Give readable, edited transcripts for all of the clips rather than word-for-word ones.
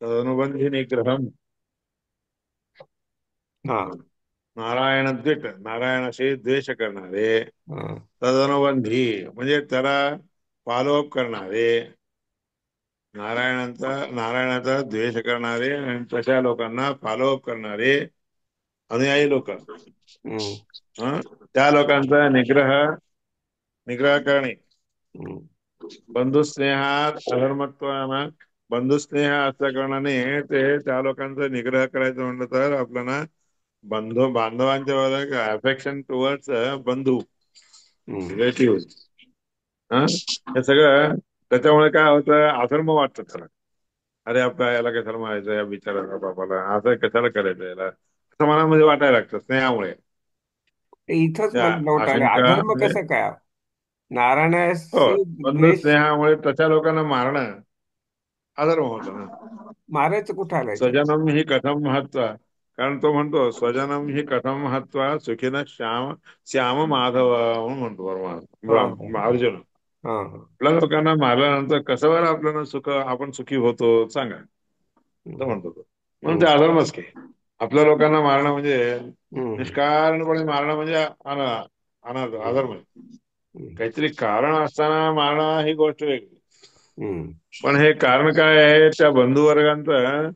तदनुबंधी निग्रहम. हा. नारायण द्विट, नारायणाशी द्वेष करणारे. हा. तदनुबंधी म्हणजे त्याला फॉलोअप करणारे, नारायणाचा द्वेष करणारे आणि तशा लोकांना फॉलोअप करणारे अनुयायी लोक. हम्म. त्या लोकांचा निग्रह निग्रह करणे. हम्म. बंधुस्नेहात अधर्मत्वानं, बंधुस्नेह असल्या कारणाने ते त्या लोकांचा निग्रह करायचं म्हणलं तर आपल्याला बांधवांच्या वर अफेक्शन टुवर्ड्स बंधू, हम्म. रिलेटिव्ह. हा, हे सगळं त्याच्यामुळे काय होतं, अधर्म वाटतं त्याला. अरे आपल्या याला कशाला मारायचं, या बिचाराला बाबाला असं कशाला करायचं याला, असं मनामध्ये वाटायला लागतं स्नेहामुळे. इथंच त्या मला डाऊट आले, आशंका अधर्म म्हणजे, कसं काय हो, नारायणाशी बंधू द्वेष? स्नेहामुळे तशा लोकांना मारणं अधर्म होतं ना. मारायचं कुठं आलं याच्यात? स्वजनम ही कथम महत्व, कारण तो म्हणतो स्वजनम ही कथम महत्व सुखीन श्याम, श्याम माधव म्हणून म्हणतो हा. हा. अर्जुन. हा. हा. आपल्या लोकांना मारल्यानंतर कसं बरं आपल्याला आपण सुखी होतो सांगा, असं हम्म. म्हणतो तो. म्हणून ते हम्म. अधर्मच की, आपल्या लोकांना मारणं म्हणजे, हम्म. निष्कारणपणे मारणं म्हणजे अधर्म आहे. हम्म. काहीतरी कारण असताना मारणं ही गोष्ट वेगळी. हम्म. पण हे कारण काय आहे, त्या बंधुवर्गांचं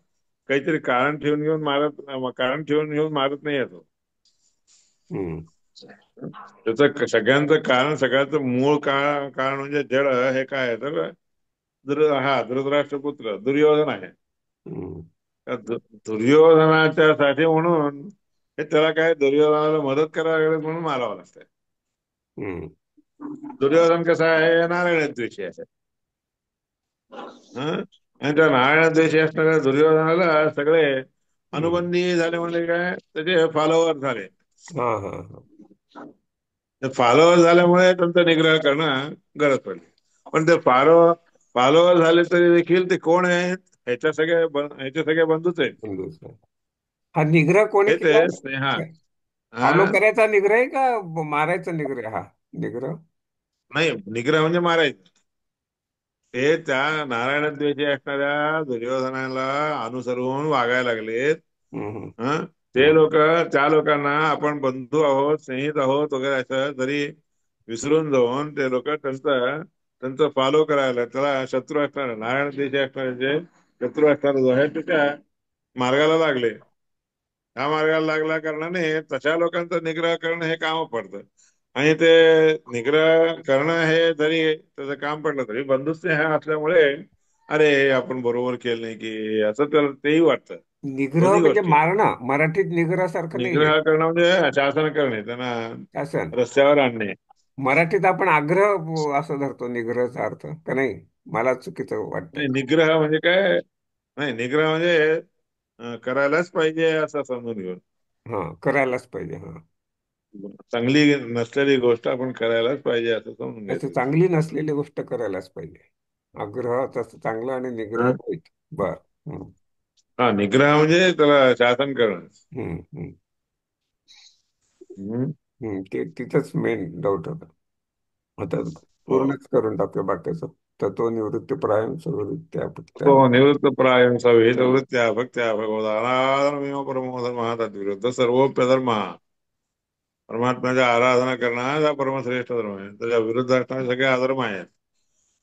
काहीतरी कारण ठेवून घेऊन मारत नाही येतो. हम्म. त्याचं सगळ्यांचं कारण, सगळ्यांचं मूळ कारण म्हणजे जड हे काय आहे तर धृतराष्ट्रपुत्र दुर्योधन आहे. हम्म. त्या दुर्योधनाच्या साठी म्हणून हे त्याला काय दुर्योधनाला मदत करायला लागेल म्हणून मारावं लागतंय. हम्म. दुर्योधन कसा आहे, नारायण द्वेषी आहे. हं? आणि त्या नारायण द्वेषी असणाऱ्या दुर्योधनाला सगळे हम्म. अनुबंधी झाले म्हणजे काय, त्याचे फॉलोअर झाले. हा. हा. हा. फॉलोअर झाल्यामुळे त्यांचा निग्रह करणं गरज पडली. पण ते फॉलोअर झाले तरी देखील ते कोण आहेत, ह्याचे सगळे बंधूच आहेत. बंधूच आहे. हा निग्रह कोणी हे ते केला? स्नेहा. हा, फॉलो करायचा निग्रह आहे का मारायचा निग्रह हा निग्रह? नाही, निग्रह म्हणजे मारायचं. ते त्या नारायण द्वेषी असणाऱ्या दुर्योधनाला अनुसरून वागायला लागलेत. हम्म. हं? ते हम्म. लोक, त्या लोकांना आपण बंधू आहोत, स्नेहित आहोत वगैरे असं जरी विसरून जाऊन ते लोक त्यांचं त्यांचं फॉलो करायला, त्याला शत्रू असणार नारायण द्वेषी असणारे जे शत्रू असणार जो आहे त्याच्या मार्गाला लागले. ह्या मार्गाला लागल्या कारणाने तशा लोकांचा निग्रह करणं हे काम पडतं. आणि ते निग्रह करणं हे जरी त्याचं काम पडलं तरी बंधुस्नेह असल्यामुळे अरे आपण बरोबर केलं नाही की असं त्याला तेही वाटतं. निग्रह दोन्ही म्हणजे गोष्टी. मारणं, मराठीत निग्रह सारखं नाहीये. निग्रह करणं म्हणजे शासन करणे, त्यांना शासन. रस्त्यावर आणणे. मराठीत आपण आग्रह असं धरतो निग्रहचा अर्थ का नाही? मला चुकीचं वाटतं नाही, का? निग्रह म्हणजे काय, नाही निग्रह म्हणजे करायलाच पाहिजे असं समजून घेऊन. हा, करायलाच पाहिजे. हा. चांगली नसलेली गोष्ट आपण करायलाच पाहिजे असं समजून असं घ्यायचं. चांगली नसलेली गोष्ट करायलाच पाहिजे. आग्रह तसं चांगलं आणि निग्रह हं? वाईट. बर. हम्म. हा, निग्रह म्हणजे त्याला शासन करणं. हम्म. हम्म. हं? तिथंच मेन डाऊट होता. आता हो. पूर्णच करून टाकूया बाकीचं. तत्व निवृत्ती प्रायम सुवृत्ती तो अपत्याग. निवृत्त प्रायं सवेद वृत्त्या भक्त्या भगवदानाधर्मियो परमो धर्मः तद्विरुद्ध सर्वोप्यधर्म. परमात्म्याच्या आराधना करणं हा परमश्रेष्ठ धर्म आहे. त्याच्या विरुद्ध असणारे सगळे अधर्म आहेत.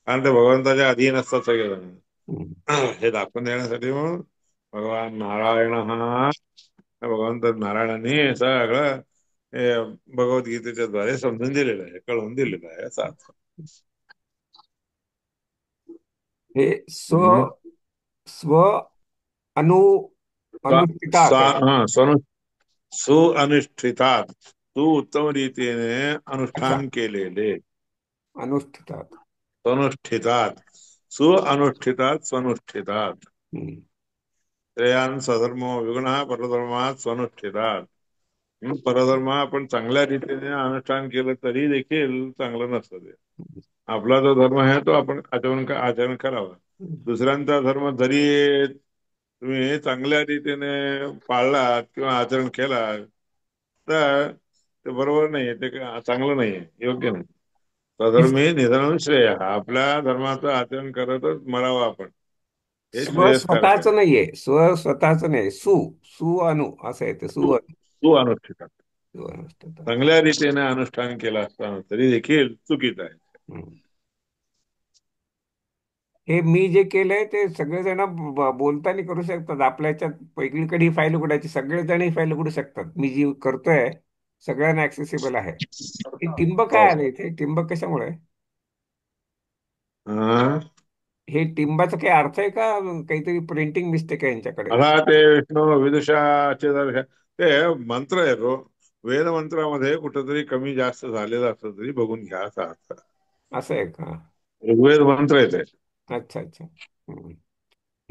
कारण ते भगवंताच्या अधीन असतात सगळेजण. हम्म. हे दाखवून देण्यासाठी म्हणून भगवान नारायण हा, भगवंत नारायणांनी सगळं हे भगवद्गीतेच्या द्वारे समजून दिलेलं आहे, कळवून दिलेलं आहे असा अर्थ. हे हम्म. स्व अनु अनुष्ठितात आहे. सुअनुष्ठितात, उत्तम रीतीने अच्छा. अनुष्ठान केलेले. अनुष्ठितात. स्वनुष्ठितात, सुअनुष्ठितात स्वनुष्ठितात. हम्म. श्रेयान स्वधर्मो विगुणः परधर्मात स्वनुष्ठितात. परधर्म आपण चांगल्या रीतीने अनुष्ठान केलं तरी देखील चांगलं नसतं ते. आपला जो धर्म आहे तो आपण आचरण करावा. दुसऱ्यांचा धर्म जरी तुम्ही चांगल्या रीतीने पाळलात किंवा आचरण केला तर ते बरोबर नाहीये, ते चांगलं नाहीये, योग्य नाही. इस- स्वधर्मी निधन श्रेय, आपल्या धर्माचं आचरण करतच मरावं आपण. हे स्व श्रेयस्कारक स्वतःच आहे. नाहीये, स्व स्वतःच नाही, सु अनु असं येते, तू तू अनुष्ठित सु अनुष्ठाता. चांगल्या रीतीने अनुष्ठान केलं असताना तरी देखील चुकीचं आहे. हम्म. हे मी जे केलंय ते सगळेजण बोलताना करू शकतात. आपल्या ह्याच्यात वेगळीकडे ही फाईल उघडायची, सगळेजण ही फाईल उघडू शकतात. मी जी करतोय सगळ्यांना ऍक्सेसिबल आहे. हे टिंब हो काय आलं हो. इथे? टिंब कशामुळे? हा. हे टिंबाचा काही अर्थ आहे का? काहीतरी प्रिंटिंग मिस्टेक आहे यांच्याकडे? मला ते विष्णू विदुषाचे जर ते मंत्र आहे वेद मंत्रामध्ये कुठंतरी कमी जास्त झालेलं असलं तरी बघून घ्या असा अर्थ. असं आहे का? ऋग्वेद मंत्र येते. अच्छा अच्छा. हम्म.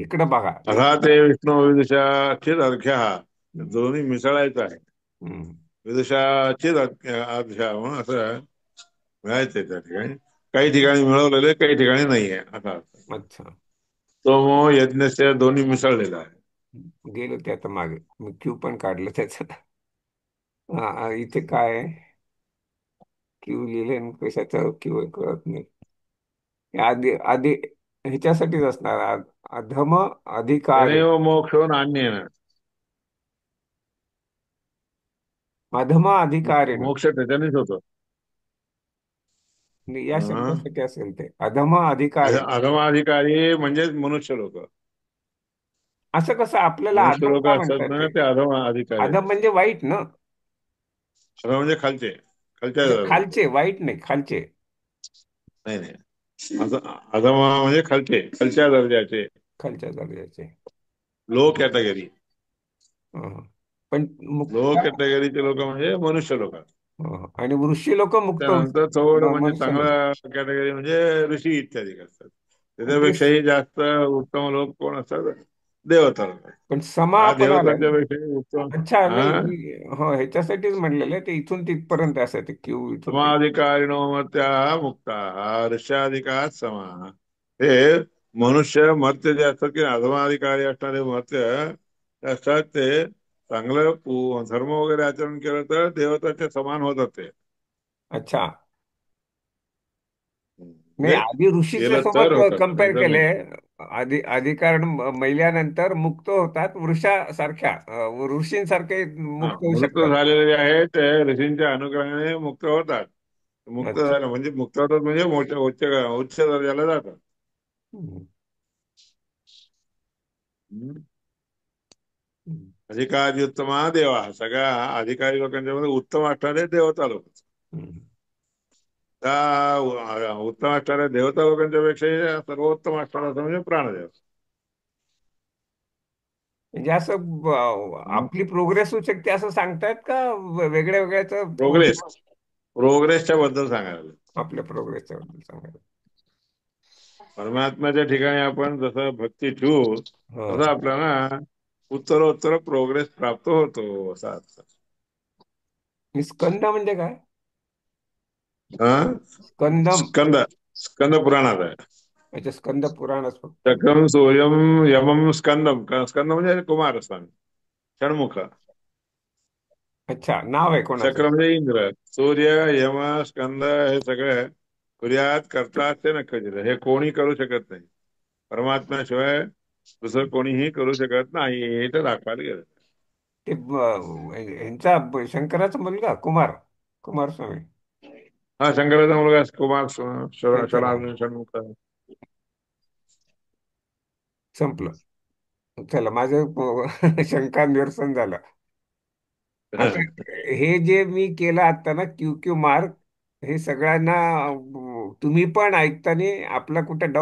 इकडं बघा अथा ते विष्णू विदुषाचे अर्घ्य हा दोन्ही मिसळायचं आहे. हम्म. विदुषाचेच अर्घ्य म्हणून असं मिळायचंय त्या ठिकाणी. काही ठिकाणी मिळवलेले काही ठिकाणी नाहीये असा अर्थ. अच्छा. सोमो यज्ञस्य दोन्ही मिसळलेला आहे. गेलो ते आता मागे, मी क्यू पण काढलं त्याचं. इथे काय आहे? क्यू लिहिले आणि कशाचा क्यू आहे कळत नाही. हे आधी आधी ह्याच्यासाठीच असणार, अधम अधिकारी. त्वमेव मोक्षो नान्येन. अधम अधिकारीण. मोक्ष त्याच्यानेच होतो. या हं? शब्दासाठी असेल ते, अधम अधिकारीण. अधमाधिकारी म्हणजेच मनुष्य लोक. असं कसं आपल्याला मनुष्य अधम लोक का असतात म्हणतात ना ते? ते अधम अधिकारी अधम आहेत. म्हणजे वाईट ना? अधम म्हणजे खालचे, खालच्या अच्छा, दर्जाचे. खालचे, वाईट नाही, खालचे. नाही नाही. अधम म्हणजे खालचे, खालच्या दर्जाचे. खालच्या दर्जाचे. Low category. हं. पण लो मुक्त. कॅटेगरीचे लोक म्हणजे मनुष्य लोक. आणि वृषी लोक मुक्त होऊ त्यानंतर शकतात, थोडं म्हणजे मनुष्य नसतात. चांगला कॅटेगरी म्हणजे ऋषी इत्यादी असतात. आणि ते त्याच्यापेक्षाही जास्त उत्तम लोक कोण असतात? देवता लोक. पण समा हा आपण आलाय देवतांच्या ना. पेक्षाही उत्तम. अच्छा, नाही हा. हो, ह्याच्यासाठीच म्हणलेलं आहे ते, इथून तिथपर्यंत असायचं, क्यू इथून ते. समाधिकारिणो मर्त्या मुक्ता ऋष्याधिकार समा. हे मनुष्य मर्त्य जे असतात की अधमाधिकारी असणारे मर्त्य ते असतात ते चांगलं धर्म वगैरे आचरण केलं तर देवताच्या समान होतात ते. अच्छा. नाही, म्हणजे आधी ऋषीच्या केलं तर सोबत होतात नाही कम्पेअर तर केले. नाही. अधिकार महिल्यानंतर मुक्त होतात, वृषासारख्या ऋषींसारखे हा मुक्त होऊ मृत शकतात. झालेले जे आहेत ते ऋषींच्या अनुग्रहाने मुक्त होतात. मुक्त अच्छा. झालं म्हणजे मुक्त होतात म्हणजे मोठ्या उच्च उच्च दर्जाला जातात. हम्म. हम्म. हम्म. अधिकारी उत्तमा देवा सगळ्या अधिकारी लोकांच्या मध्ये उत्तम असणारे देवता लोक. हम्म. त्या उत्तम असणाऱ्या देवता लोकांच्या पेक्षा सर्वोत्तम असणारा म्हणजे प्राणदेव. म्हणजे असं आपली प्रोग्रेस होऊ शकते असं सांगतायत का? वेगळ्या वेगळ्याच प्रोग्रेस प्रोग्रेसच्या बद्दल सांगायला. आपल्या प्रोग्रेसच्या बद्दल सांगायला. परमात्म्याच्या ठिकाणी आपण जसं भक्ती ठेवू हा. तसं आपल्याला उत्तरोत्तर प्रोग्रेस प्राप्त होतो असा अर्थ. स्कंद म्हणजे काय? हा. स्कंदम. स्कंद स्कंद पुराणात आहे. अच्छा, स्कंद पुराणच फक्त. चक्रम सूर्यम यमम स्कंदम. स्कंद म्हणजे कुमारस्वामी षण्मुख. अच्छा, नाव आहे कोणाचं? चक्र म्हणजे इंद्र. सूर्य यम स्कंद हे सगळे कुर्यात करतात ते नक्कीच हे कोणी करू शकत नाही. परमात्म्याशिवाय दुसरं कोणीही करू शकत नाही हे तर दाखवायला गेलं. ते ह्यांचा शंकराचा मुलगा कुमार, कुमारस्वामी. हा शंकराचा मुलगा कुमार त्यांचं नाव षण्मुख. संपलं. चला, माझं शंका निरसन झालं. आता हे जे मी केलं आता ना, क्यू क्यू मार्क, हे सगळ्यांना तुम्ही पण ऐकताना आपला कुठे डाऊट